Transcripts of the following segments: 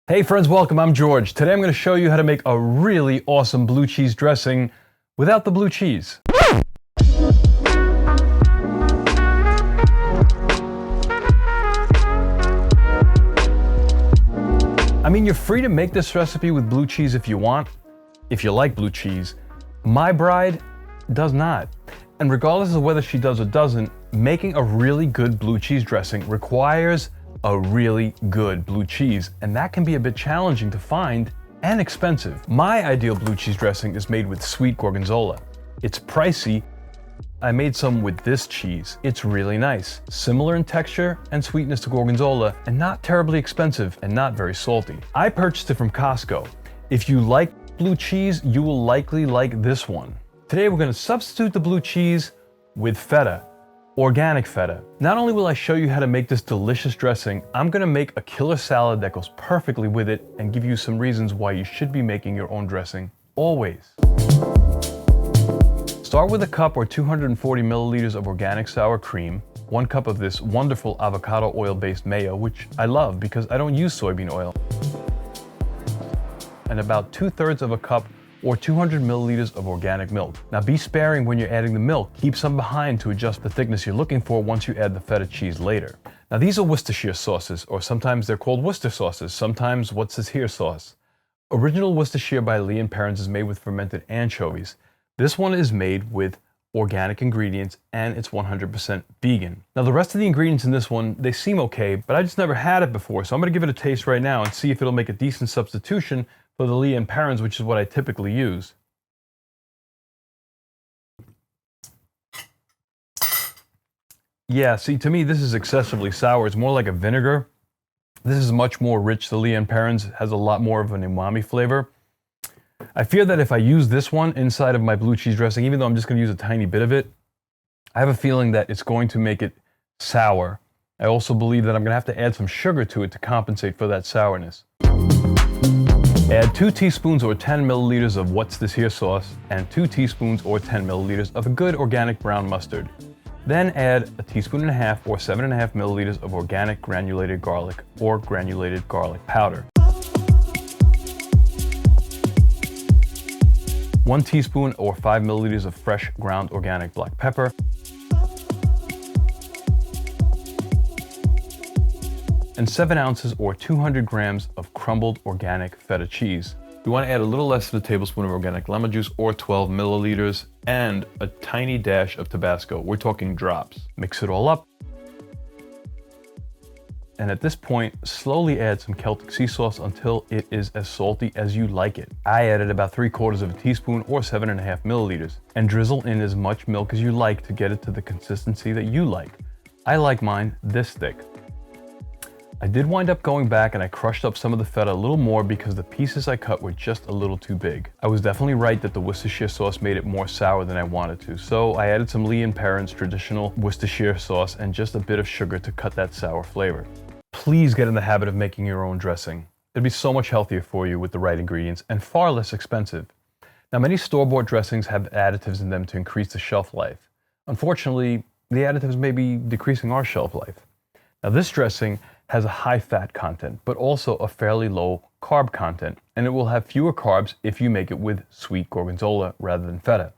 Hey friends, welcome. I'm George. Today I'm going to show you how to make a really awesome blue cheese dressing without the blue cheese. I mean, you're free to make this recipe with blue cheese if you want, if you like blue cheese. My bride does not. And regardless of whether she does or doesn't, making a really good blue cheese dressing requires a really good blue cheese, and that can be a bit challenging to find and expensive. My ideal blue cheese dressing is made with sweet gorgonzola. It's pricey. I made some with this cheese. It's really nice. Similar in texture and sweetness to gorgonzola, and not terribly expensive and not very salty. I purchased it from Costco. If you like blue cheese, you will likely like this one. Today we're going to substitute the blue cheese with feta. Organic feta. Not only will I show you how to make this delicious dressing, I'm gonna make a killer salad that goes perfectly with it and give you some reasons why you should be making your own dressing, always. Start with a cup or 240 milliliters of organic sour cream, 1 cup of this wonderful avocado oil-based mayo, which I love because I don't use soybean oil, and about 2/3 of a cup or 200 milliliters of organic milk. Now be sparing when you're adding the milk. Keep some behind to adjust the thickness you're looking for once you add the feta cheese later. Now these are Worcestershire sauces, or sometimes they're called Worcester sauces, sometimes what's this here sauce. Original Worcestershire by Lee & Perrins is made with fermented anchovies. This one is made with organic ingredients and it's 100% vegan. Now the rest of the ingredients in this one, they seem okay, but I just never had it before, so I'm gonna give it a taste right now and see if it'll make a decent substitution for the Lee & Perrins, which is what I typically use. Yeah, see, to me this is excessively sour. It's more like a vinegar. This is much more rich. The Lee & Perrins has a lot more of an umami flavor. I fear that if I use this one inside of my blue cheese dressing, even though I'm just going to use a tiny bit of it, I have a feeling that it's going to make it sour. I also believe that I'm going to have to add some sugar to it to compensate for that sourness. Add 2 teaspoons or 10 milliliters of what's this here sauce and 2 teaspoons or 10 milliliters of a good organic brown mustard. Then add a teaspoon and a half or 7.5 milliliters of organic granulated garlic or granulated garlic powder. 1 teaspoon or 5 milliliters of fresh ground organic black pepper. And 7 ounces or 200 grams of crumbled organic feta cheese. We want to add a little less than a tablespoon of organic lemon juice or 12 milliliters and a tiny dash of Tabasco. We're talking drops. Mix it all up. And at this point, slowly add some Celtic sea sauce until it is as salty as you like it. I added about 3/4 of a teaspoon or 7.5 milliliters and drizzle in as much milk as you like to get it to the consistency that you like. I like mine this thick. I did wind up going back and I crushed up some of the feta a little more because the pieces I cut were just a little too big. I was definitely right that the Worcestershire sauce made it more sour than I wanted to, so I added some Lee & Perrins traditional Worcestershire sauce and just a bit of sugar to cut that sour flavor. Please get in the habit of making your own dressing. It'd be so much healthier for you with the right ingredients and far less expensive. Now many store-bought dressings have additives in them to increase the shelf life. Unfortunately, the additives may be decreasing our shelf life. Now this dressing has a high fat content, but also a fairly low carb content, and it will have fewer carbs if you make it with sweet gorgonzola rather than feta.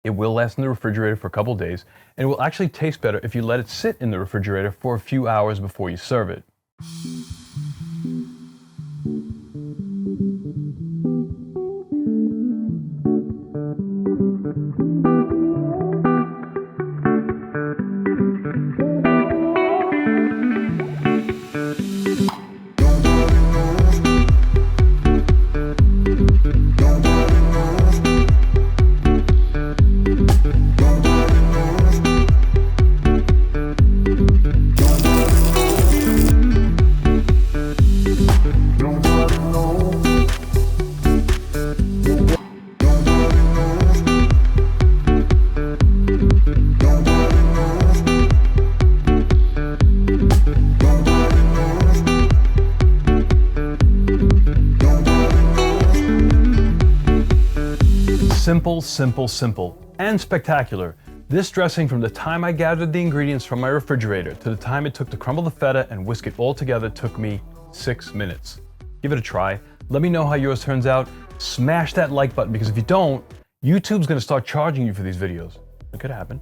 It will last in the refrigerator for a couple days, and it will actually taste better if you let it sit in the refrigerator for a few hours before you serve it. Simple, simple, simple, and spectacular. This dressing, from the time I gathered the ingredients from my refrigerator to the time it took to crumble the feta and whisk it all together, took me 6 minutes. Give it a try. Let me know how yours turns out. Smash that like button, because if you don't, YouTube's gonna start charging you for these videos. It could happen.